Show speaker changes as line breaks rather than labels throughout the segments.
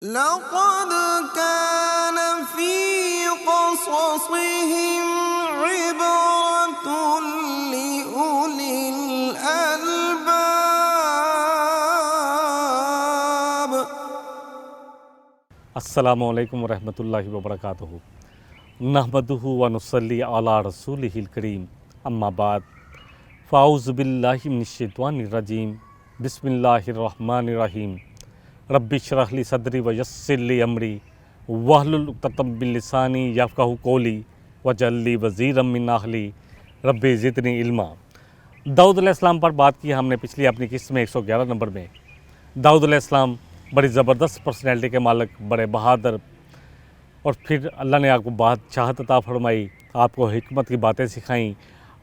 لقد كان في قصصهم عبرة لأولي الألباب.
السلام علیکم ورحمۃ اللہ وبرکاتہ نحمدہ ونصلی علی رسولہ الکریم اما بعد فاعوذ باللہ من الشیطان الرجیم بسم اللہ الرحمن الرحیم رب اشرح لی صدری ویسر لی امری واحلل عقدۃ من لسانی یفقہوا قولی واجعل لی وزیرا من اہلی رب زدنی علما۔ داؤد علیہ السلام پر بات کی ہم نے پچھلی اپنی قسط میں 111 نمبر میں۔ داؤد علیہ السلام بڑی زبردست پرسنالٹی کے مالک، بڑے بہادر، اور پھر اللہ نے آپ کو بادشاہت عطا فرمائی، آپ کو حکمت کی باتیں سکھائیں،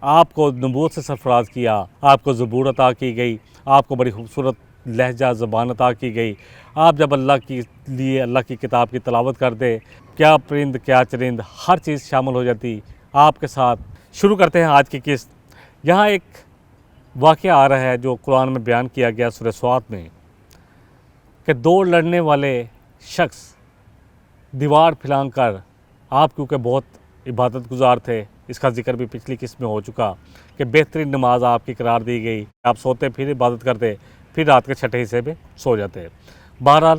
آپ کو نبوت سے سرفراز کیا، آپ کو زبور عطا کی گئی، آپ کو بڑی خوبصورت لہجہ زبان عطا کی گئی۔ آپ جب اللہ کی لیے اللہ کی کتاب کی تلاوت کرتے، کیا پرند کیا چرند ہر چیز شامل ہو جاتی آپ کے ساتھ۔ شروع کرتے ہیں آج کی قسط۔ یہاں ایک واقعہ آ رہا ہے جو قرآن میں بیان کیا گیا سورہ صاد میں، کہ دو لڑنے والے شخص دیوار پھلانگ کر، آپ کیونکہ بہت عبادت گزار تھے، اس کا ذکر بھی پچھلی قسط میں ہو چکا کہ بہترین نماز آپ کی قرار دی گئی، آپ سوتے پھر عبادت کرتے، پھر رات کے چھٹے حصے میں سو جاتے۔ بہرحال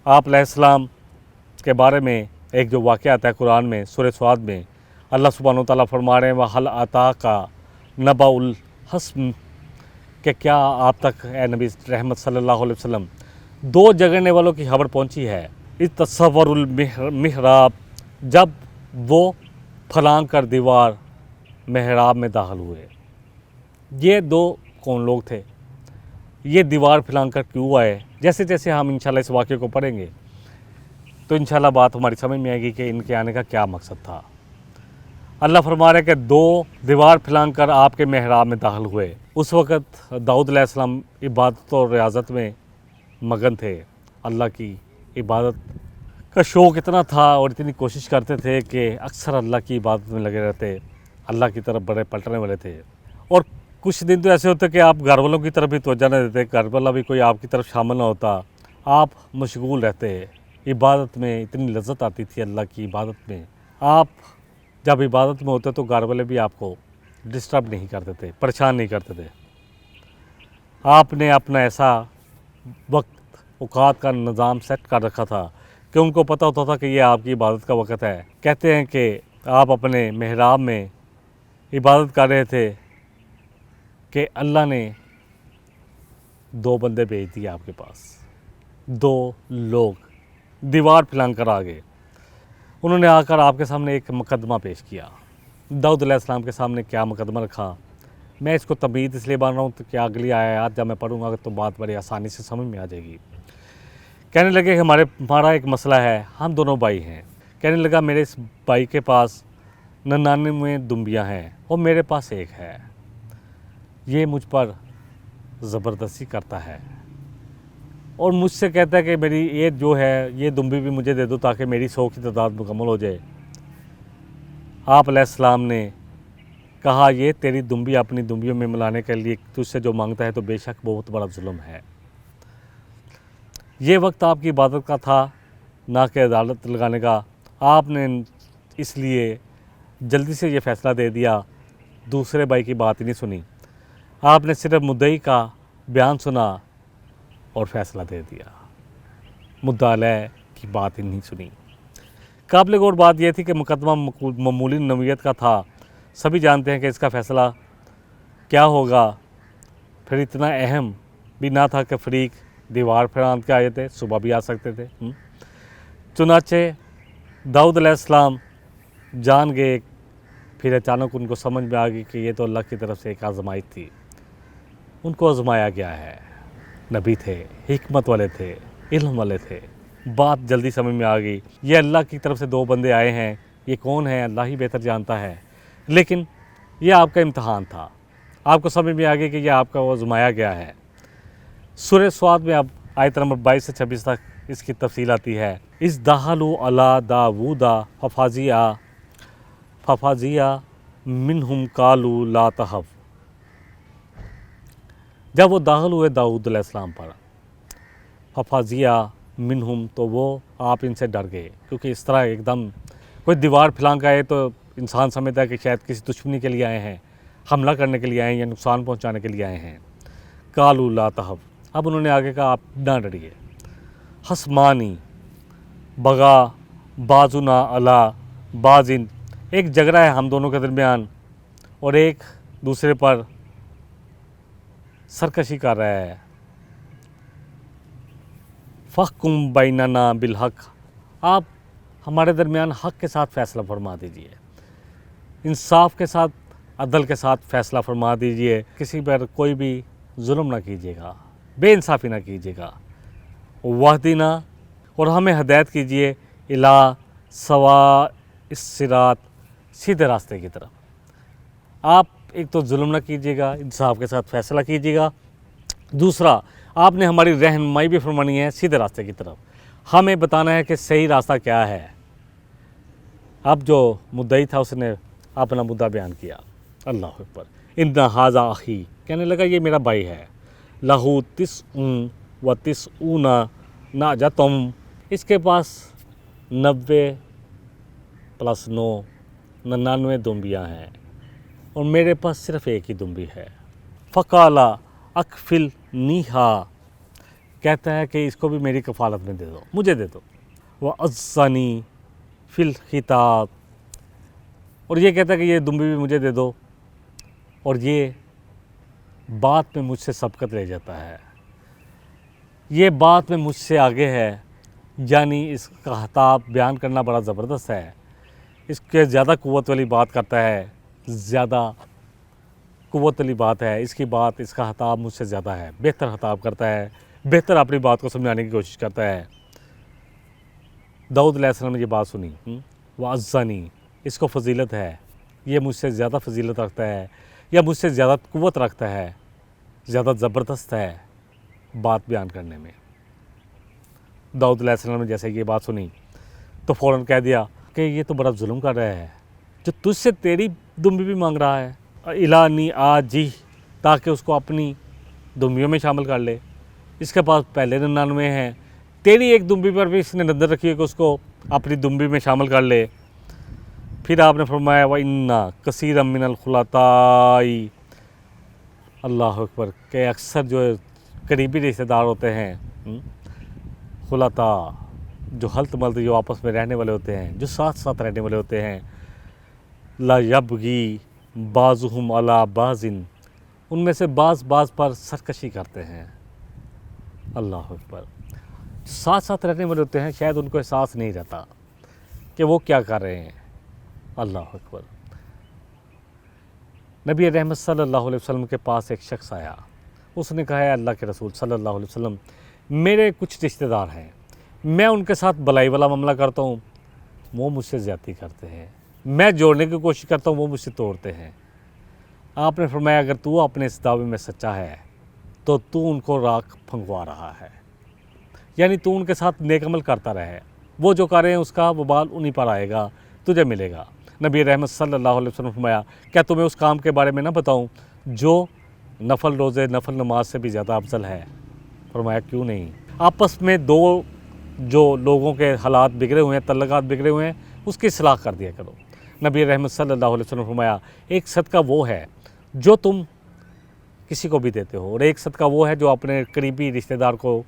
آپ علیہ السلام کے بارے میں ایک جو واقعہ آتا ہے قرآن میں سورہ صاد میں، اللہ سبحانہ و تعالیٰ فرما رہے ہیں وَهَلْ أَتَاكَ نَبَأُ الْخَصْمِ، کہ کیا آپ تک اے نبی رحمت صلی اللہ علیہ وسلم دو جگڑنے والوں کی خبر پہنچی ہے؟ اِذْ تَصَوَّرُوا الْمِحْرَابَ، جب وہ پھلانگ کر دیوار محراب میں داخل ہوئے۔ یہ دو کون لوگ تھے؟ یہ دیوار پھلانگ کر کیوں آئے؟ جیسے جیسے ہم انشاءاللہ اس واقعے کو پڑھیں گے تو انشاءاللہ بات ہماری سمجھ میں آئے گی کہ ان کے آنے کا کیا مقصد تھا۔ اللہ فرما رہے کہ دو دیوار پھلانگ کر آپ کے محراب میں داخل ہوئے۔ اس وقت داؤد علیہ السلام عبادت اور ریاضت میں مگن تھے، اللہ کی عبادت کا شوق اتنا تھا اور اتنی کوشش کرتے تھے کہ اکثر اللہ کی عبادت میں لگے رہتے، اللہ کی طرف بڑے پلٹنے والے تھے۔ اور کچھ دن تو ایسے ہوتے کہ آپ گھر والوں کی طرف بھی توجہ نہ دیتے، گھر والا بھی کوئی آپ کی طرف شامل نہ ہوتا، آپ مشغول رہتے عبادت میں۔ اتنی لذت آتی تھی اللہ کی عبادت میں، آپ جب عبادت میں ہوتے تو گھر والے بھی آپ کو ڈسٹرب نہیں کرتے تھے، پریشان نہیں کرتے تھے۔ آپ نے اپنا ایسا وقت اوقات کا نظام سیٹ کر رکھا تھا کہ ان کو پتہ ہوتا تھا کہ یہ آپ کی عبادت کا وقت ہے۔ کہتے ہیں کہ آپ اپنے محراب میں عبادت کر رہے تھے کہ اللہ نے دو بندے بھیج دیے آپ کے پاس، دو لوگ دیوار پھلانگ کر آ گئے۔ انہوں نے آ کر آپ کے سامنے ایک مقدمہ پیش کیا۔ داؤد علیہ السلام کے سامنے کیا مقدمہ رکھا؟ میں اس کو تمہید اس لیے بان رہا ہوں کہ اگلی آیات جب میں پڑھوں گا تو بات بڑی آسانی سے سمجھ میں آ جائے گی۔ کہنے لگے کہ ہمارا ایک مسئلہ ہے، ہم دونوں بھائی ہیں۔ کہنے لگا میرے اس بھائی کے پاس 99 دمبیاں ہیں اور میرے پاس ایک ہے، یہ مجھ پر زبردستی کرتا ہے اور مجھ سے کہتا ہے کہ میری یہ جو ہے یہ دمبی بھی مجھے دے دو تاکہ میری 100 کی تعداد مکمل ہو جائے۔ آپ علیہ السلام نے کہا یہ تیری دمبی اپنی دمبیوں میں ملانے کے لیے تجھ سے جو مانگتا ہے تو بے شک بہت بڑا ظلم ہے۔ یہ وقت آپ کی عبادت کا تھا، نہ کہ عدالت لگانے کا۔ آپ نے اس لیے جلدی سے یہ فیصلہ دے دیا، دوسرے بھائی کی بات ہی نہیں سنی۔ آپ نے صرف مدعی کا بیان سنا اور فیصلہ دے دیا، مدعا علیہ کی بات ہی نہیں سنی۔ قابل غور بات یہ تھی کہ مقدمہ معمولی نوعیت کا تھا، سبھی جانتے ہیں کہ اس کا فیصلہ کیا ہوگا۔ پھر اتنا اہم بھی نہ تھا کہ فریق دیوار پھلانگ کے آئے تھے، صبح بھی آ سکتے تھے۔ چنانچہ داؤد علیہ السلام جان گئے، پھر اچانک ان کو سمجھ میں آ گئی کہ یہ تو اللہ کی طرف سے ایک آزمائش تھی، ان کو آزمایا گیا ہے۔ نبی تھے، حکمت والے تھے، علم والے تھے، بات جلدی سمجھ میں آ گئی۔ یہ اللہ کی طرف سے دو بندے آئے ہیں، یہ کون ہیں اللہ ہی بہتر جانتا ہے، لیکن یہ آپ کا امتحان تھا۔ آپ کو سمجھ میں آ گئی کہ یہ آپ کا آزمایا گیا ہے۔ سورہ صاد میں اب آیت نمبر 22 سے 26 تک اس کی تفصیل آتی ہے۔ اِذْ دَخَلُوا عَلَىٰ دَاوُودَ فَفَزِعَ مِنْهُمْ قَالُوا لَا تَخَفْ، جب وہ داخل ہوئے داؤد علیہ السلام پر، فَفَزِعَ منہم، تو وہ آپ ان سے ڈر گئے، کیونکہ اس طرح ایک دم کوئی دیوار پھلانگ آئے تو انسان سمجھتا ہے کہ شاید کسی دشمنی کے لیے آئے ہیں، حملہ کرنے کے لیے آئے ہیں یا نقصان پہنچانے کے لیے آئے ہیں۔ قالوا لا تخف، اب انہوں نے آگے کہا آپ نہ ڈریے۔ خصمانی بغا بعضنا علی بعض، ایک جھگڑا ہے ہم دونوں کے درمیان اور ایک دوسرے پر سرکشی کر رہا ہے۔ فاحکم بیننا بالحق، آپ ہمارے درمیان حق کے ساتھ فیصلہ فرما دیجئے، انصاف کے ساتھ، عدل کے ساتھ فیصلہ فرما دیجئے، کسی پر کوئی بھی ظلم نہ کیجیے گا، بے انصافی نہ کیجیے گا۔ واہدنا، اور ہمیں ہدایت کیجیے، الی سواء الصراط، سیدھے راستے کی طرف۔ آپ ایک تو ظلم نہ کیجیے گا، انصاف کے ساتھ فیصلہ کیجیے گا، دوسرا آپ نے ہماری رہنمائی بھی فرمانی ہے سیدھے راستے کی طرف، ہمیں بتانا ہے کہ صحیح راستہ کیا ہے۔ اب جو مدعی تھا اس نے اپنا مدعا بیان کیا۔ اللہ اکبر۔ ان ھذا اخی، کہنے لگا یہ میرا بھائی ہے، لہو تسع و تسعون نعجۃ، اس کے پاس 90 + 9 99 دمبیاں ہیں اور میرے پاس صرف ایک ہی دمبی ہے۔ فقال اکفلنیھا، کہتا ہے کہ اس کو بھی میری کفالت میں دے دو، مجھے دے دو۔ وعزنی فی الخطاب، اور یہ کہتا ہے کہ یہ دمبی بھی مجھے دے دو، اور یہ بات میں مجھ سے سبقت لے جاتا ہے، یہ بات میں مجھ سے آگے ہے، یعنی اس کا خطاب بیان کرنا بڑا زبردست ہے، اس کے زیادہ قوت والی بات کرتا ہے، زیادہ قوت والی بات ہے اس کی بات، اس کا خطاب مجھ سے زیادہ ہے، بہتر خطاب کرتا ہے، بہتر اپنی بات کو سمجھانے کی کوشش کرتا ہے۔ داؤد علیہ السلام نے یہ بات سنی، وعزنی، اس کو فضیلت ہے، یہ مجھ سے زیادہ فضیلت رکھتا ہے یا مجھ سے زیادہ قوت رکھتا ہے، زیادہ زبردست ہے بات بیان کرنے میں۔ داؤد علیہ السلام نے جیسے یہ بات سنی تو فوراً کہہ دیا کہ یہ تو بڑا ظلم کر رہا ہے، جو تجھ سے تیری دمبی بھی مانگ رہا ہے، الانی آجی، تاکہ اس کو اپنی دمبیوں میں شامل کر لے، اس کے پاس پہلے 99 ہیں، تیری ایک دمبی پر بھی اس نے نظر رکھی ہے کہ اس کو اپنی دمبی میں شامل کر لے۔ پھر آپ نے فرمایا وَإِنَّ كَثِيرًا مِّنَ الْخُلَطَاءِ، اللہ اکبر، کہ اکثر جو قریبی رشتہ دار ہوتے ہیں، خلطاء، جو حلت ملت، جو آپس میں رہنے والے ہوتے ہیں، جو ساتھ ساتھ رہنے والے ہوتے ہیں، لا یبغی بعضهم علی بعض، ان میں سے بعض پر سرکشی کرتے ہیں۔ اللہ اکبر، ساتھ ساتھ رہنے والے ہوتے ہیں، شاید ان کو احساس نہیں رہتا کہ وہ کیا کر رہے ہیں۔ اللہ اکبر۔ نبی رحمت صلی اللہ علیہ وسلم کے پاس ایک شخص آیا، اس نے کہا ہے اللہ کے رسول صلی اللہ علیہ وسلم، میرے کچھ رشتہ دار ہیں، میں ان کے ساتھ بلائی والا معاملہ کرتا ہوں، وہ مجھ سے زیادتی کرتے ہیں، میں جوڑنے کی کوشش کرتا ہوں، وہ مجھ سے توڑتے ہیں۔ آپ نے فرمایا اگر تو اپنے اس دعوے میں سچا ہے تو ان کو راکھ پھنکوا رہا ہے، یعنی تو ان کے ساتھ نیک عمل کرتا رہے، وہ جو کر رہے ہیں اس کا وبال انہی پر آئے گا، تجھے ملے گا۔ نبی رحمت صلی اللہ علیہ وسلم فرمایا کیا تمہیں اس کام کے بارے میں نہ بتاؤں جو نفل روزے، نفل نماز سے بھی زیادہ افضل ہے؟ فرمایا کیوں نہیں؟ آپس میں دو جو لوگوں کے حالات بگڑے ہوئے ہیں، تعلقات بگڑے ہوئے ہیں، اس کی اصلاح کر دیا کرو۔ نبی رحمت صلی اللہ علیہ وسلم فرمایا ایک صدقہ وہ ہے جو تم کسی کو بھی دیتے ہو، اور ایک صدقہ وہ ہے جو اپنے قریبی رشتہ دار کو،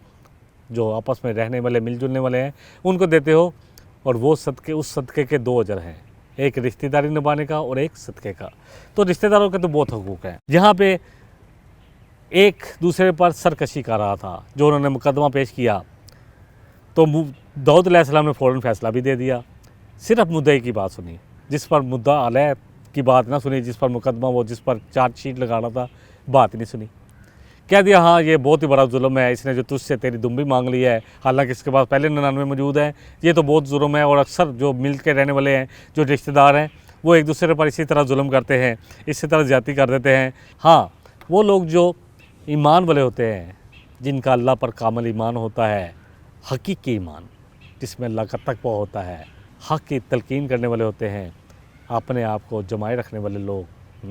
جو آپس میں رہنے والے، مل جلنے والے ہیں، ان کو دیتے ہو، اور وہ صدقے، اس صدقے کے 2 اجر ہیں، ایک رشتہ داری نبھانے کا اور ایک صدقے کا۔ تو رشتہ داروں کے تو بہت حقوق ہیں۔ یہاں پہ ایک دوسرے پر سرکشی کر رہا تھا، جو انہوں نے مقدمہ پیش کیا، تو داؤد علیہ السلام نے فوراً فیصلہ بھی دے دیا، صرف مدعی کی بات سنی، جس پر مدعا علیہ کی بات نہ سنی، جس پر مقدمہ، وہ جس پر چارج شیٹ لگا رہا تھا، بات نہیں سنی، کہہ دیا ہاں یہ بہت ہی بڑا ظلم ہے، اس نے جو تجھ سے تیری دمبی مانگ لی ہے، حالانکہ اس کے پاس پہلے 99 موجود ہیں، یہ تو بہت ظلم ہے، اور اکثر جو مل کے رہنے والے ہیں، جو رشتہ دار ہیں، وہ ایک دوسرے پر اسی طرح ظلم کرتے ہیں، اسی طرح زیادتی کر دیتے ہیں۔ ہاں وہ لوگ جو ایمان والے ہوتے ہیں، جن کا اللہ پر کامل ایمان ہوتا ہے، حقیقی ایمان جس میں اللہ کا تقویٰ ہوتا ہے، حق کی تلقین کرنے والے ہوتے ہیں، اپنے آپ کو جمائے رکھنے والے لوگ،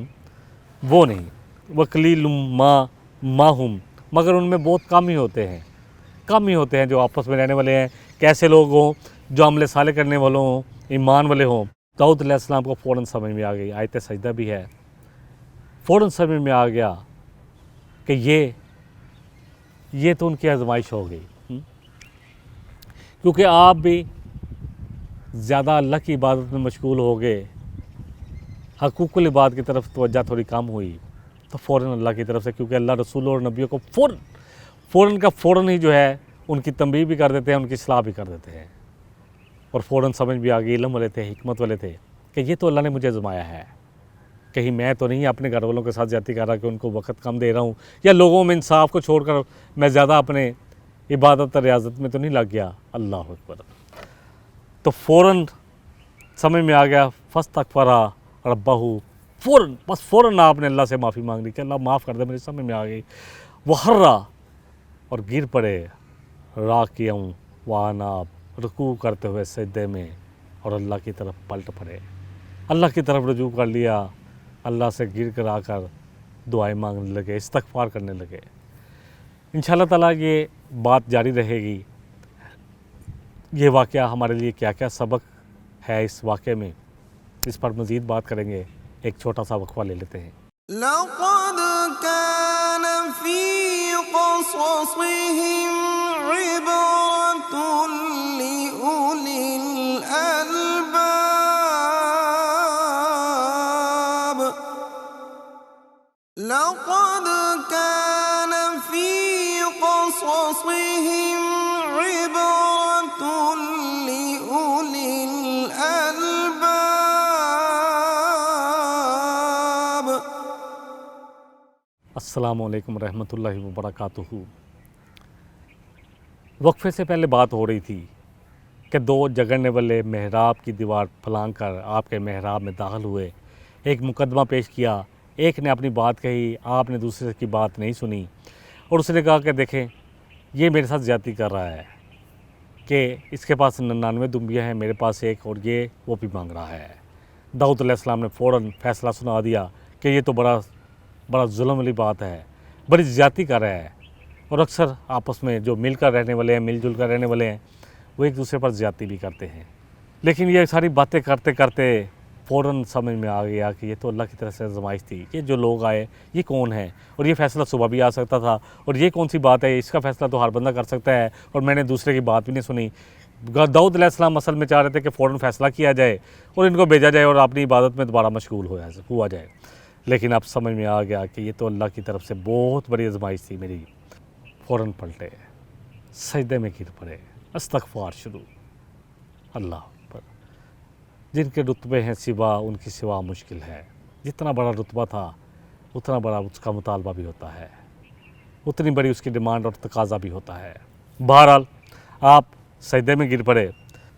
وہ نہیں۔ وَقَلِيلٌ مَّا هُمْ، مگر ان میں بہت کم ہی ہوتے ہیں، کم ہی ہوتے ہیں جو آپس میں رہنے والے ہیں، کیسے لوگ ہوں جو عمل صالح کرنے والوں ہوں، ایمان والے ہوں۔ داؤد علیہ السلام کو فوراً سمجھ میں آ گئی، آیت سجدہ بھی ہے، فوراً سمجھ میں آ گیا کہ یہ تو ان کی آزمائش ہو گئی، کیونکہ آپ بھی زیادہ اللہ کی عبادت میں مشغول ہو گئے، حقوق العباد کی طرف توجہ تھوڑی کم ہوئی، تو فوراً اللہ کی طرف سے، کیونکہ اللہ رسول اور نبیوں کو فوراً ہی جو ہے ان کی تنبیہ بھی کر دیتے ہیں، ان کی اصلاح بھی کر دیتے ہیں، اور فوراً سمجھ بھی آ گئی، علم والے تھے، حکمت والے تھے کہ یہ تو اللہ نے مجھے آزمایا ہے، کہیں میں تو نہیں اپنے گھر والوں کے ساتھ زیادتی کر رہا کہ ان کو وقت کم دے رہا ہوں، یا لوگوں میں انصاف کو چھوڑ کر میں زیادہ اپنے عبادت اور ریاضت میں تو نہیں لگ گیا۔ اللہ اکبر۔ تو فوراً سمجھ میں آ گیا، فاستغفر ربہ، فوراً آپ نے اللہ سے معافی مانگ لی کہ اللہ معاف کر دے، مجھے سمجھ میں آ گئی۔ وخرّا، اور گر پڑے، راکعاً واناب، رکوع کرتے ہوئے سجدے میں، اور اللہ کی طرف پلٹ پڑے، اللہ کی طرف رجوع کر لیا، اللہ سے گر کر آ کر دعائیں مانگنے لگے، استغفار کرنے لگے۔ انشاءاللہ تعالیٰ یہ بات جاری رہے گی، یہ واقعہ ہمارے لیے کیا کیا سبق ہے اس واقعے میں، اس پر مزید بات کریں گے۔ ایک چھوٹا سا وقفہ لے لیتے ہیں۔
لقد كان في قصصهم عبرة لأولي الألباب لقد كان في قصصهم عبرة لأولي الألباب۔
السلام علیکم ورحمۃ اللہ وبرکاتہ۔ وقفے سے پہلے بات ہو رہی تھی کہ دو جگڑنے والے محراب کی دیوار پھلانگ کر آپ کے محراب میں داخل ہوئے، ایک مقدمہ پیش کیا، ایک نے اپنی بات کہی، آپ نے دوسرے کی بات نہیں سنی، اور اس نے کہا کہ دیکھیں یہ میرے ساتھ زیادتی کر رہا ہے کہ اس کے پاس 99 دمبیاں ہیں، میرے پاس ایک، اور یہ وہ بھی مانگ رہا ہے۔ داؤد علیہ السلام نے فوراً فیصلہ سنا دیا کہ یہ تو بڑا ظلم والی بات ہے، بڑی زیادتی کر رہا ہے، اور اکثر آپس میں جو مل کر رہنے والے ہیں، مل جل کر رہنے والے ہیں، وہ ایک دوسرے پر زیادتی بھی کرتے ہیں۔ لیکن یہ ساری باتیں کرتے کرتے فوراً سمجھ میں آ گیا کہ یہ تو اللہ کی طرف سے آزمائش تھی، یہ جو لوگ آئے یہ کون ہیں، اور یہ فیصلہ صبح بھی آ سکتا تھا، اور یہ کون سی بات ہے، اس کا فیصلہ تو ہر بندہ کر سکتا ہے، اور میں نے دوسرے کی بات بھی نہیں سنی۔ داؤد علیہ السلام اصل میں چاہ رہے تھے کہ فوراً فیصلہ کیا جائے اور ان کو بھیجا جائے اور اپنی عبادت میں دوبارہ مشغول ہوا جائے، لیکن اب سمجھ میں آ گیا کہ یہ تو اللہ کی طرف سے بہت بڑی آزمائش تھی میری۔ فوراً پلٹے، سجدے میں گر پڑے، استغفار شروع۔ اللہ اکبر۔ جن کے رتبے ہیں سوا، ان کی سوا مشکل ہے۔ جتنا بڑا رتبہ تھا اتنا بڑا اس کا مطالبہ بھی ہوتا ہے، اتنی بڑی اس کی ڈیمانڈ اور تقاضا بھی ہوتا ہے۔ بہرحال آپ سجدے میں گر پڑے،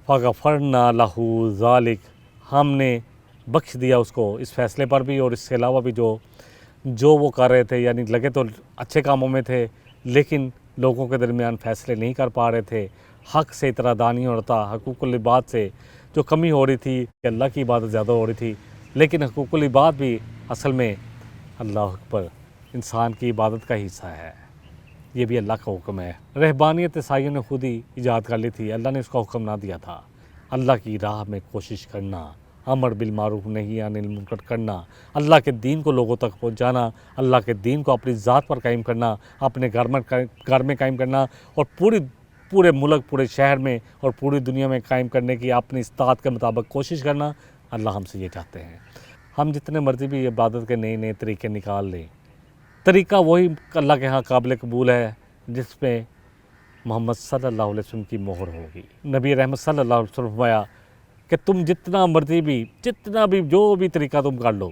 فغفرنا لہ ذالک، ہم نے بخش دیا اس کو اس فیصلے پر بھی، اور اس کے علاوہ بھی جو وہ کر رہے تھے، یعنی لگے تو اچھے کاموں میں تھے لیکن لوگوں کے درمیان فیصلے نہیں کر پا رہے تھے، حق سے اطراع نہیں ہو رہا تھا، حقوق العباد سے جو کمی ہو رہی تھی کہ اللہ کی عبادت زیادہ ہو رہی تھی، لیکن حقوق العباد بھی اصل میں اللہ اکبر انسان کی عبادت کا حصہ ہے، یہ بھی اللہ کا حکم ہے۔ رہبانیت عیسائیوں نے خود ہی ایجاد کر لی تھی، اللہ نے اس کا حکم نہ دیا تھا۔ اللہ کی راہ میں کوشش کرنا، امر بالمعروف نہی عن المنکر کرنا، اللہ کے دین کو لوگوں تک پہنچانا، اللہ کے دین کو اپنی ذات پر قائم کرنا، اپنے گھر میں قائم کرنا، اور پورے ملک، پورے شہر میں اور پوری دنیا میں قائم کرنے کی اپنی استطاعت کے مطابق کوشش کرنا، اللہ ہم سے یہ چاہتے ہیں۔ ہم جتنے مرضی بھی عبادت کے نئے طریقے نکال لیں، طریقہ وہی اللہ کے ہاں قابل قبول ہے جس میں محمد صلی اللہ علیہ وسلم کی مہر ہوگی۔ نبی رحمت صلی اللہ علیہ وسلم فرمایا کہ تم جتنا مرضی بھی، جو بھی طریقہ تم کر لو،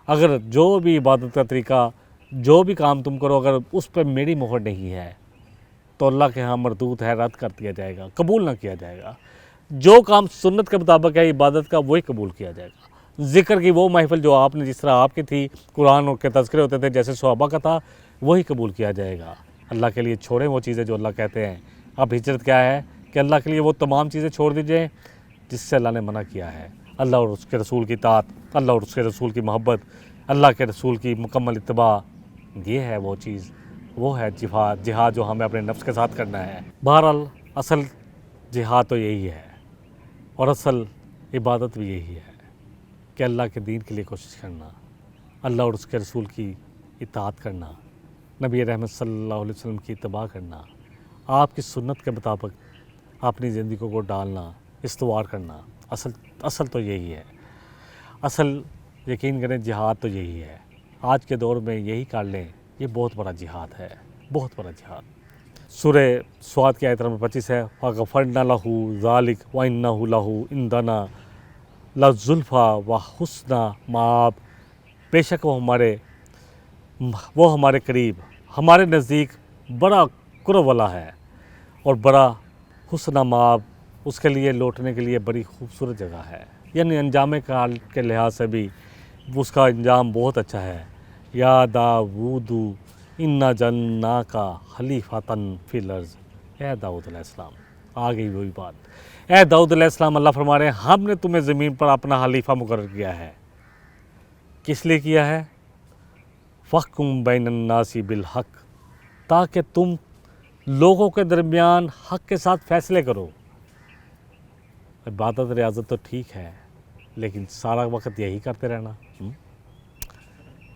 اگر جو بھی عبادت کا طریقہ، جو بھی کام تم کرو، اگر اس پہ میری مہر نہیں ہے تو اللہ کے ہاں مردود ہے، رد کر دیا جائے گا، قبول نہ کیا جائے گا۔ جو کام سنت کے مطابق ہے عبادت کا، وہی قبول کیا جائے گا۔ ذکر کی وہ محفل جو آپ نے، جس طرح آپ کی تھی، قرآن کے تذکرے ہوتے تھے جیسے صحابہ کا تھا، وہی قبول کیا جائے گا۔ اللہ کے لیے چھوڑیں وہ چیزیں جو اللہ کہتے ہیں۔ اب ہجرت کیا ہے کہ اللہ کے لیے وہ تمام چیزیں چھوڑ دیجئے جس سے اللہ نے منع کیا ہے۔ اللہ اور اس کے رسول کی اطاعت، اللہ اور اس کے رسول کی محبت، اللہ کے رسول کی مکمل اتباع، یہ ہے وہ چیز وہ ہے جہاد جو ہمیں اپنے نفس کے ساتھ کرنا ہے۔ بہرحال اصل جہاد تو یہی ہے، اور اصل عبادت بھی یہی ہے کہ اللہ کے دین کے لیے کوشش کرنا، اللہ اور اس کے رسول کی اطاعت کرنا، نبی رحمت صلی اللہ علیہ وسلم کی اتباع کرنا، آپ کی سنت کے مطابق اپنی زندگی کو ڈالنا، استوار کرنا۔ اصل تو یہی ہے، اصل یقین کریں جہاد تو یہی ہے۔ آج کے دور میں یہی کر لیں، یہ بہت بڑا جہاد ہے، بہت بڑا جہاد۔ سورہ سواد کی آیت نمبر 25 ہے، وَغَفَرْنَا لَهُ ذَلِكَ وَإِنَّهُ لَهُ عِندَنَا لَزُلْفَىٰ وَحُسْنَ مآب، بے شک وہ ہمارے قریب، ہمارے نزدیک بڑا قرب والا ہے اور بڑا حسن مآب، اس کے لیے لوٹنے کے لیے بڑی خوبصورت جگہ ہے، یعنی انجام کال کے لحاظ سے بھی اس کا انجام بہت اچھا ہے۔ یا داود انا جعلناک خلیفۃ فی الارض، اے داؤد علیہ السلام، آ گئی وہی بات، اے داؤد علیہ السلام، اللہ فرما رہے ہیں ہم نے تمہیں زمین پر اپنا خلیفہ مقرر کیا ہے۔ کس لیے کیا ہے؟ فَحْكُم بَيْنَ النَّاسِ بِالْحَقِّ، تاکہ تم لوگوں کے درمیان حق کے ساتھ فیصلے کرو۔ عبادت ریاضت تو ٹھیک ہے، لیکن سارا وقت یہی کرتے رہنا،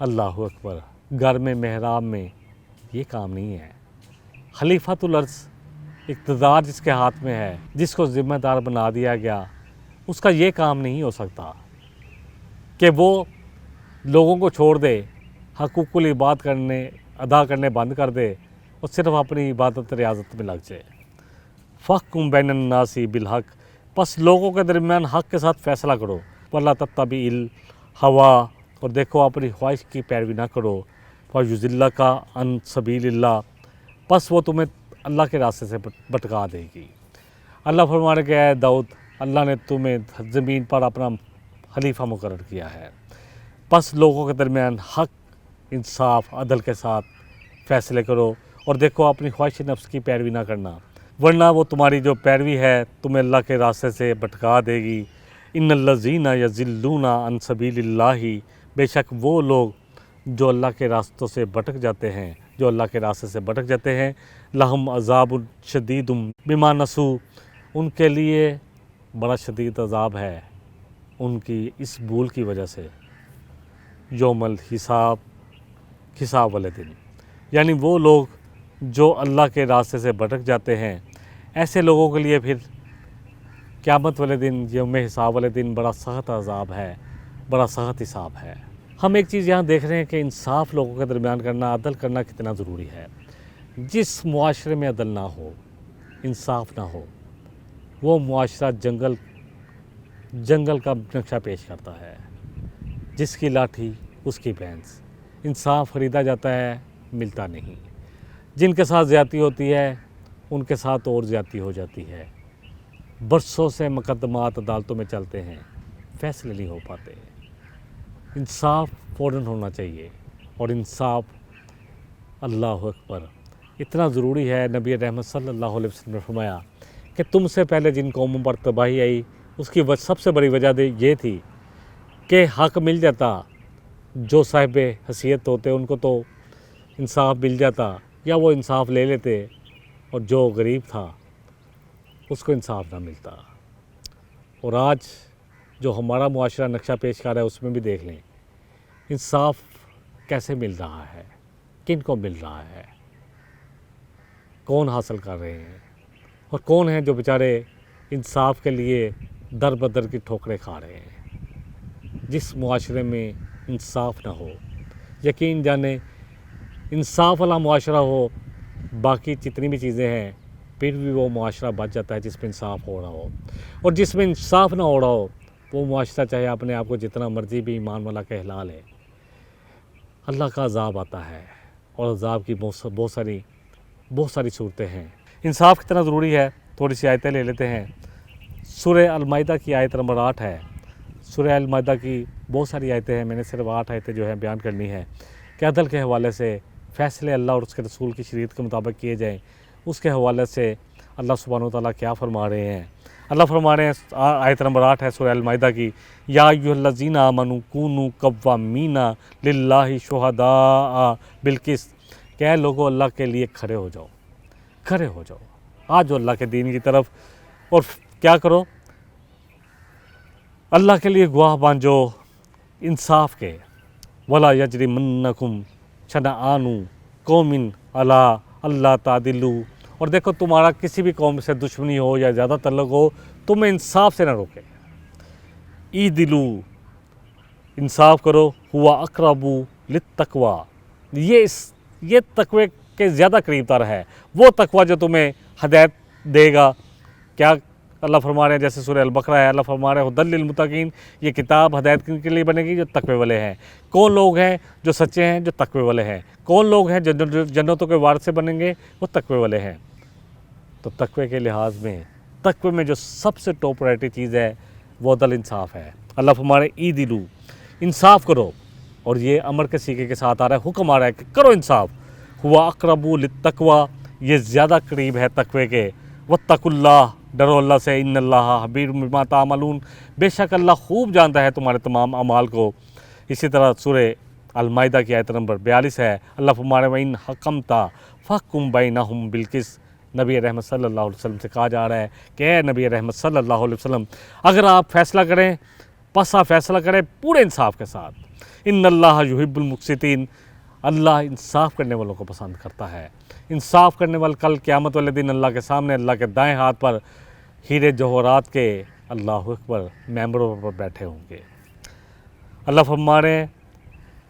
اللہ اکبر، گھر میں محراب میں یہ کام نہیں ہے۔ خلیفۃ الارض، اقتدار جس کے ہاتھ میں ہے، جس کو ذمہ دار بنا دیا گیا، اس کا یہ کام نہیں ہو سکتا کہ وہ لوگوں کو چھوڑ دے، حقوق العباد ادا کرنے بند کر دے اور صرف اپنی عبادت ریاضت میں لگ جائے۔ فَحْكُم بَيْنَ النَّاسِ بِالْحَقِّ، بس لوگوں کے درمیان حق کے ساتھ فیصلہ کرو، وَلَا تَتَّبِعِ الْهَوَىٰ، اور دیکھو اپنی خواہش کی پیروی نہ کرو، فَيُضِلَّكَ عَن سَبِيلِ اللَّهِ، بس وہ تمہیں اللہ کے راستے سے بھٹکا دے گی۔ اللہ فرمانے کہ اے داؤد، اللہ نے تمہیں زمین پر اپنا خلیفہ مقرر کیا ہے، بس لوگوں کے درمیان حق، انصاف، عدل کے ساتھ فیصلے کرو، اور دیکھو اپنی خواہش نفس کی پیروی نہ کرنا، ورنہ وہ تمہاری جو پیروی ہے تمہیں اللہ کے راستے سے بھٹکا دے گی۔ ان الذین یضلون عن سبیل اللہ، بے شک وہ لوگ جو اللہ کے راستوں سے بھٹک جاتے ہیں، جو اللہ کے راستے سے بھٹک جاتے ہیں، لہم عذاب شدید بما نسوا، ان کے لیے بڑا شدید عذاب ہے ان کی اس بھول کی وجہ سے، یوم الحساب، حساب والے دن، یعنی وہ لوگ جو اللہ کے راستے سے بھٹک جاتے ہیں، ایسے لوگوں کے لیے پھر قیامت والے دن، یوم حساب والے دن بڑا سخت عذاب ہے، بڑا سخت حساب ہے۔ ہم ایک چیز یہاں دیکھ رہے ہیں کہ انصاف لوگوں کے درمیان کرنا، عدل کرنا کتنا ضروری ہے۔ جس معاشرے میں عدل نہ ہو، انصاف نہ ہو، وہ معاشرہ جنگل کا نقشہ پیش کرتا ہے، جس کی لاٹھی اس کی بھینس، انصاف خریدا جاتا ہے، ملتا نہیں، جن کے ساتھ زیادتی ہوتی ہے ان کے ساتھ اور زیادتی ہو جاتی ہے، برسوں سے مقدمات عدالتوں میں چلتے ہیں، فیصلے نہیں ہو پاتے۔ انصاف فوراً ہونا چاہیے، اور انصاف، اللہ اکبر، اتنا ضروری ہے۔ نبی رحمت صلی اللہ علیہ وسلم نے فرمایا کہ تم سے پہلے جن قوموں پر تباہی آئی، اس کی سب سے بڑی وجہ یہ تھی کہ حق مل جاتا، جو صاحب حیثیت ہوتے ان کو تو انصاف مل جاتا، یا وہ انصاف لے لیتے، اور جو غریب تھا اس کو انصاف نہ ملتا۔ اور آج جو ہمارا معاشرہ نقشہ پیش کر رہا ہے، اس میں بھی دیکھ لیں انصاف کیسے مل رہا ہے، کن کو مل رہا ہے، کون حاصل کر رہے ہیں، اور کون ہیں جو بیچارے انصاف کے لیے در بدر کی ٹھوکریں کھا رہے ہیں۔ جس معاشرے میں انصاف نہ ہو، یقین جانے انصاف والا معاشرہ ہو، باقی جتنی بھی چیزیں ہیں پھر بھی وہ معاشرہ بچ جاتا ہے جس میں انصاف ہو رہا ہو، اور جس میں انصاف نہ ہو رہا ہو وہ معاشرہ چاہے اپنے آپ کو جتنا مرضی بھی ایمان والا کہلا لے، اللہ کا عذاب آتا ہے، اور عذاب کی بہت ساری صورتیں ہیں۔ انصاف کتنا ضروری ہے، تھوڑی سی آیتیں لے لیتے ہیں۔ سورہ المائدہ کی آیت نمبر 8 ہے۔ سورہ المائدہ کی بہت ساری آیتیں ہیں، میں نے صرف 8 آیتیں جو ہے بیان کرنی ہے کہ عدل کے حوالے سے فیصلے اللہ اور اس کے رسول کی شریعت کے مطابق کیے جائیں۔ اس کے حوالے سے اللہ سبحانہ وتعالیٰ کیا فرما رہے ہیں؟ اللہ فرما رہے ہیں، آیت نمبر 8 ہے سورہ المائدہ کی، یا ایھا الذین آمنوا کونوا قوامین للہ شہداء بالقسط، کہ اے لوگوں اللہ کے لیے کھڑے ہو جاؤ، کھڑے ہو جاؤ، آ جاؤ اللہ کے دین کی طرف، اور کیا کرو، اللہ کے لیے گواہ بانجو انصاف کے، ولا یجرمنکم شنآن قوم علی اللہ تعدلوا، اور دیکھو تمہارا کسی بھی قوم سے دشمنی ہو یا زیادہ تعلق ہو، تمہیں انصاف سے نہ روکے، اعدلوا، انصاف کرو، ہوا اقرب للتقوی، یہ تقوی کے زیادہ قریب تر ہے، وہ تقوی جو تمہیں ہدایت دے گا۔ کیا اللہ فرما رہے ہیں، جیسے سورہ البقرہ ہے، اللہ فرما رہے ہیں ہدی للمتقین، یہ کتاب ہدایت کے لیے بنے گی جو تقوی والے ہیں۔ کون لوگ ہیں جو سچے ہیں؟ جو تقوی والے ہیں۔ کون لوگ ہیں جو جنتوں کے وارث بنیں گے؟ وہ تقوی والے ہیں۔ تو تقوی کے لحاظ میں، تقوی میں جو سب سے ٹاپ پرائرٹی چیز ہے وہ عدل انصاف ہے۔ اللہ فرما رہے ہیں اعدلوا، انصاف کرو، اور یہ امر کے سیغے کے ساتھ آ رہا ہے، حکم آ رہا ہے کہ کرو انصاف، ہوا اقرب للتقوی، یہ زیادہ قریب ہے تقوی کے، واتقوا اللہ، ڈرو اللہ سے، ان اللہ خبیر بما تعملون، بے شک اللہ خوب جانتا ہے تمہارے تمام اعمال کو۔ اسی طرح سورہ المائدہ کی آیت نمبر 42 ہے، اللہ فرما رہے ہیں وَإِنْ حَكَمْتَ فَحْكُمْ بَيْنَهُمْ بِالْقِسْطِ، نبی رحمت صلی اللہ علیہ وسلم سے کہا جا رہا ہے کہ اے نبی رحمت صلی اللہ علیہ وسلم، اگر آپ فیصلہ کریں، پس آپ فیصلہ کریں پورے انصاف کے ساتھ، ان اللہ یحب المقسطین، اللہ انصاف کرنے والوں کو پسند کرتا ہے۔ انصاف کرنے والے کل قیامت والے دن اللہ کے سامنے، اللہ کے دائیں ہاتھ پر ہیرے جوہرات کے، اللہ اکبر، ممبروں پر بیٹھے ہوں گے۔ اللہ فرما رہے ہیں،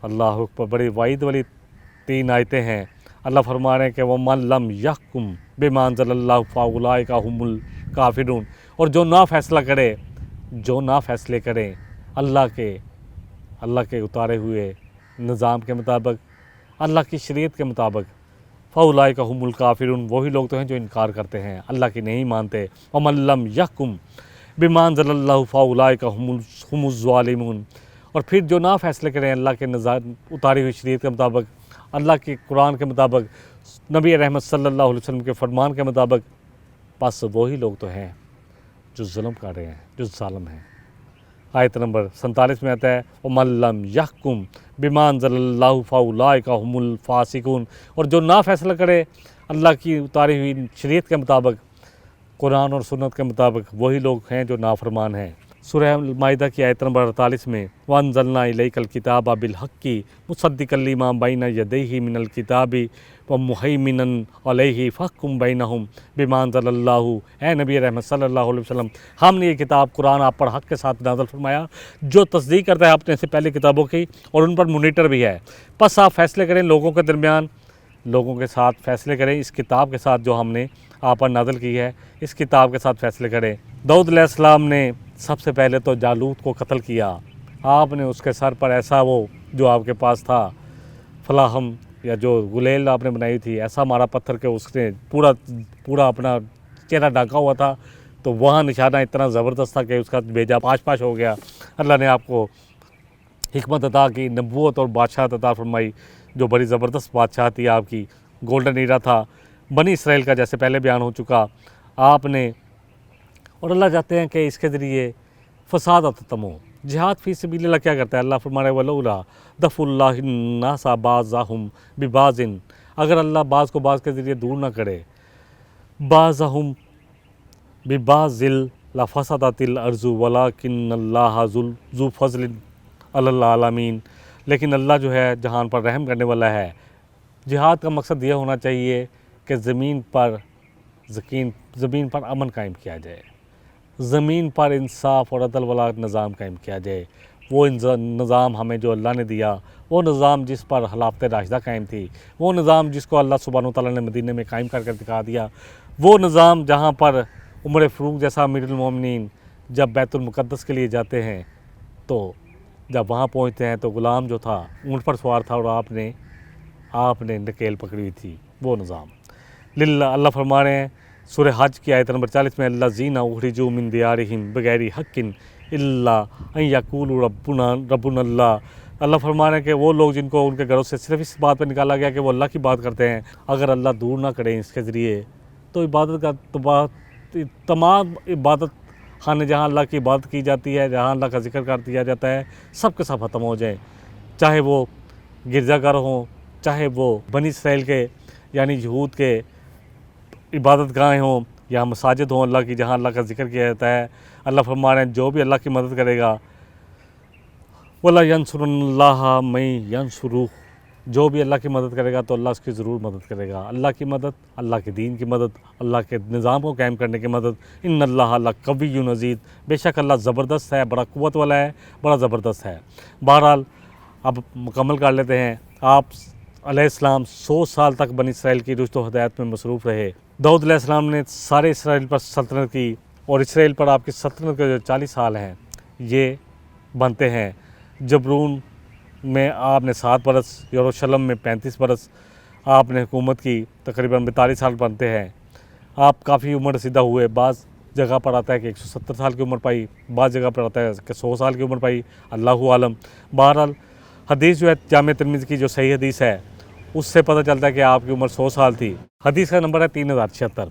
اللہ اکبر، بڑی وعید والی 3 آیتیں ہیں۔ اللہ فرما رہے ہیں کہ وَمَن لَّمْ يَحْكُم بِمَا أَنزَلَ اللَّهُ فَأُولَٰئِكَ هُمُ الْكَافِرُونَ، اور جو نہ فیصلہ کرے، جو نہ فیصلے کریں اللہ کے اتارے ہوئے نظام کے مطابق، اللہ کی شریعت کے مطابق، فَأُولَٰئِكَ هُمُ الْكَافِرُونَ، وہی لوگ تو ہیں جو انکار کرتے ہیں، اللہ کی نہیں مانتے۔ وَمَن لَّمْ يَحْكُم بِمَا أَنزَلَ اللَّهُ فَأُولَٰئِكَ هُمُ الظَّالِمُونَ، اور پھر جو نہ فیصلے کریں اللہ کے اتاری ہوئی شریعت کے مطابق، اللہ کے قرآن کے مطابق، نبی رحمت صلی اللہ علیہ وسلم کے فرمان کے مطابق، بس وہی لوگ تو ہیں جو ظلم کر رہے ہیں، جو ظالم ہیں۔ آیت نمبر 47 میں آتا ہے وَمَن لَّمْ يَحْكُم بِمَا أَنزَلَ اللَّهُ فَأُولَٰئِكَ هُمُ الْفَاسِقُونَ، اور جو نہ فیصلہ کرے اللہ کی اتاری ہوئی شریعت کے مطابق، قرآن اور سنت کے مطابق، وہی لوگ ہیں جو نافرمان ہیں۔ سورہ المائدہ کی آیت نمبر 48 میں وَأَنزَلْنَا إِلَيْكَ الْكِتَابَ بِالْحَقِّ مُصَدِّقًا لِّمَا بَيْنَ يَدَيْهِ مِنَ الْكِتَابِ وَمُهَيْمِنًا عَلَيْهِ فَاحْكُم بَيْنَهُم بِمَا أَنزَلَ اللَّهُ، اے نبی رحمت صلی اللہ علیہ وسلم، ہم نے یہ کتاب قرآن آپ پر حق کے ساتھ نازل فرمایا، جو تصدیق کرتا ہے اپنے سے پہلے کتابوں کی، اور ان پر مانیٹر بھی ہے، پس آپ فیصلے کریں لوگوں کے درمیان، لوگوں کے ساتھ فیصلے کریں اس کتاب کے ساتھ جو ہم نے آپ پر نازل کی ہے، اس کتاب کے ساتھ فیصلے کریں۔ داؤد علیہ السلام نے سب سے پہلے تو جالوت کو قتل کیا، آپ نے اس کے سر پر ایسا وہ جو آپ کے پاس تھا فلاحم یا جو گلیل آپ نے بنائی تھی، ایسا مارا پتھر کہ اس نے پورا اپنا چہرہ ڈھانکا ہوا تھا، تو وہاں نشانہ اتنا زبردست تھا کہ اس کا بیجا پاش ہو گیا۔ اللہ نے آپ کو حکمت عطا کی، نبوت اور بادشاہت عطا فرمائی، جو بڑی زبردست بادشاہ تھی آپ کی، گولڈن ایرا تھا بنی اسرائیل کا، جیسے پہلے بیان ہو چکا آپ نے۔ اور اللہ چاہتے ہیں کہ اس کے ذریعے فساد ختم ہو۔ جہاد فی سبیل اللہ کیا کرتا ہے؟ اللہ فرما رہا ہے وَلَوْلَا دَفْعُ اللَّهِ النَّاسَ بَعْضَهُم بِبَعْضٍ، اگر اللہ بعض کو بعض کے ذریعے دور نہ کرے، بَعْضَهُم بِبَعْضٍ لَفَسَدَتِ الْأَرْضُ وَلَٰكِنَّ اللَّهَ ذُو فَضْلٍ عَلَى الْعَالَمِينَ، لیکن اللہ جو ہے جہان پر رحم کرنے والا ہے۔ جہاد کا مقصد یہ ہونا چاہیے کہ زمین پر امن قائم کیا جائے، زمین پر انصاف اور عدل والا نظام قائم کیا جائے۔ وہ نظام ہمیں جو اللہ نے دیا، وہ نظام جس پر خلافت راشدہ قائم تھی، وہ نظام جس کو اللہ سبحانہ وتعالیٰ نے مدینے میں قائم کر دکھا دیا، وہ نظام جہاں پر عمر فاروق جیسا امیر المومنین جب بیت المقدس کے لیے جاتے ہیں تو جب وہاں پہنچتے ہیں تو غلام جو تھا اونٹ پر سوار تھا، اور آپ نے نکیل پکڑی ہوئی تھی، وہ نظام اللہ فرما رہے ہیں سورہ حج کی آیت نمبر 40 میں الذین اخرجوا من دیارہم بغیر حق الا ان یقولوا ربنا اللہ فرما رہے ہیں کہ وہ لوگ جن کو ان کے گھروں سے صرف اس بات پہ نکالا گیا کہ وہ اللہ کی بات کرتے ہیں، اگر اللہ دور نہ کریں اس کے ذریعے، تو عبادت کا تمام عبادت خانے جہاں اللہ کی عبادت کی جاتی ہے، جہاں اللہ کا ذکر کر دیا جاتا ہے، سب کے سب ختم ہو جائیں، چاہے وہ گرجا گھر ہوں، چاہے وہ بنی اسرائیل کے یعنی یہود کے عبادت گاہیں ہوں یا مساجد ہوں اللہ کی، جہاں اللہ کا ذکر کیا جاتا ہے، اللہ فرما رہے ہیں جو بھی اللہ کی مدد کرے گا وَلَا يَنْصُرُنَّ اللَّهَ مَن يَنْصُرُهُ، جو بھی اللہ کی مدد کرے گا تو اللہ اس کی ضرور مدد کرے گا۔ اللہ کی مدد، اللہ کے دین کی مدد، اللہ کے نظام کو قائم کرنے کی مدد۔ ان اللہ لقوی عزیز، بے شک اللہ زبردست ہے، بڑا قوت والا ہے، بڑا زبردست ہے۔ بہرحال اب مکمل کر لیتے ہیں۔ آپ علیہ السلام 100 سال تک بنی اسرائیل کی رشد و ہدایت میں مصروف رہے۔ داؤد علیہ السلام نے سارے اسرائیل پر سلطنت کی، اور اسرائیل پر آپ کی سلطنت کے جو 40 سال ہیں یہ بنتے ہیں۔ جبرون میں آپ نے 7 برس، یروشلم میں 35 برس آپ نے حکومت کی، تقریباً 42 سال بنتے ہیں۔ آپ کافی عمر رسیدہ ہوئے، بعض جگہ پر آتا ہے کہ 170 سال کی عمر پائی، بعض جگہ پر آتا ہے کہ 100 سال کی عمر پائی، اللہ عالم۔ بہرحال حدیث جو ہے جامع ترمذی کی جو صحیح حدیث ہے اس سے پتہ چلتا ہے کہ آپ کی عمر 100 سال تھی۔ حدیث کا نمبر ہے 3076۔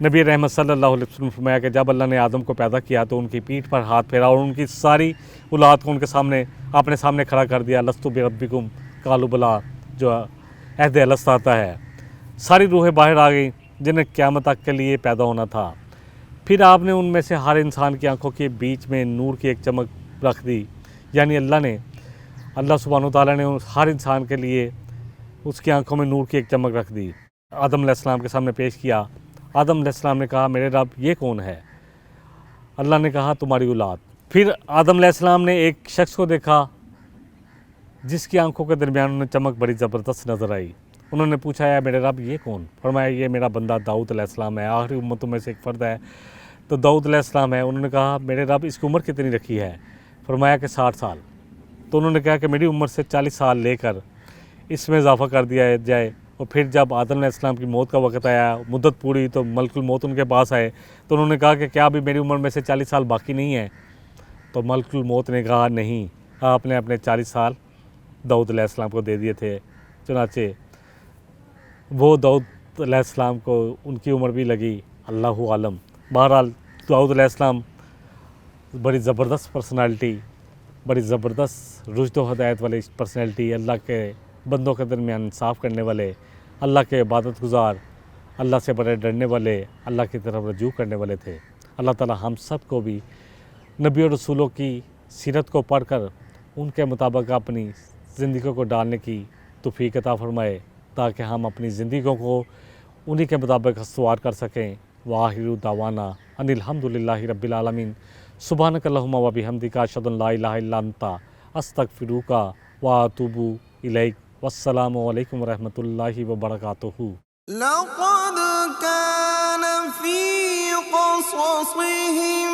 نبی رحمت صلی اللہ علیہ وسلم نے فرمایا کہ جب اللہ نے آدم کو پیدا کیا تو ان کی پیٹھ پر ہاتھ پھیرا اور ان کی ساری اولاد کو ان کے سامنے اپنے سامنے کھڑا کر دیا۔ لستو بربکم قالوا بلا، جو عہد الست آتا ہے۔ ساری روحیں باہر آ گئیں جنہیں قیامت تک کے لیے پیدا ہونا تھا۔ پھر آپ نے ان میں سے ہر انسان کی آنکھوں کے بیچ میں نور کی ایک چمک رکھ دی، یعنی اللہ سبحانہ وتعالیٰ نے ہر انسان کے لیے اس کی آنکھوں میں نور کی ایک چمک رکھ دی۔ آدم علیہ السلام کے سامنے پیش کیا۔ آدم علیہ السلام نے کہا میرے رب یہ کون ہے؟ اللہ نے کہا تمہاری اولاد۔ پھر آدم علیہ السلام نے ایک شخص کو دیکھا جس کی آنکھوں کے درمیان انہیں چمک بڑی زبردست نظر آئی۔ انہوں نے پوچھا ہے میرے رب یہ کون؟ فرمایا یہ میرا بندہ داؤد علیہ السلام ہے، آخری امتوں میں سے ایک فرد ہے تو داؤد علیہ السلام ہے۔ انہوں نے کہا میرے رب اس کی عمر کتنی رکھی ہے؟ فرمایا کہ 60 سال۔ تو انہوں نے کہا کہ میری عمر سے 40 سال لے کر اس میں اضافہ کر دیا جائے۔ اور پھر جب آدم علیہ السلام کی موت کا وقت آیا، مدت پوری، تو ملک الموت ان کے پاس آئے تو انہوں نے کہا کہ کیا ابھی میری عمر میں سے 40 سال باقی نہیں ہے؟ تو ملک الموت نے کہا نہیں، آپ نے اپنے 40 سال داؤد علیہ السلام کو دے دیے تھے۔ چنانچہ وہ داؤد علیہ السلام کو ان کی عمر بھی لگی، اللہ عالم۔ بہرحال داؤد علیہ السلام بڑی زبردست پرسنالٹی، بڑی زبردست رشد و ہدایت والی پرسنالٹی، اللہ کے بندوں کے درمیان انصاف کرنے والے، اللہ کے عبادت گزار، اللہ سے بڑے ڈرنے والے، اللہ کی طرف رجوع کرنے والے تھے۔ اللہ تعالی ہم سب کو بھی نبی اور رسولوں کی سیرت کو پڑھ کر ان کے مطابق اپنی زندگیوں کو ڈالنے کی توفیق عطا فرمائے تاکہ ہم اپنی زندگیوں کو انہی کے مطابق استوار کر سکیں۔ وآخر دعوانا ان الحمدللہ رب العالمین۔ سبحانک اللہم و بحمدک اشہد ان لا الہ الا انت استغفرک و اتوب الیک۔ والسلام علیکم ورحمۃ اللہ وبرکاتہ۔
لقد كان في قصصهم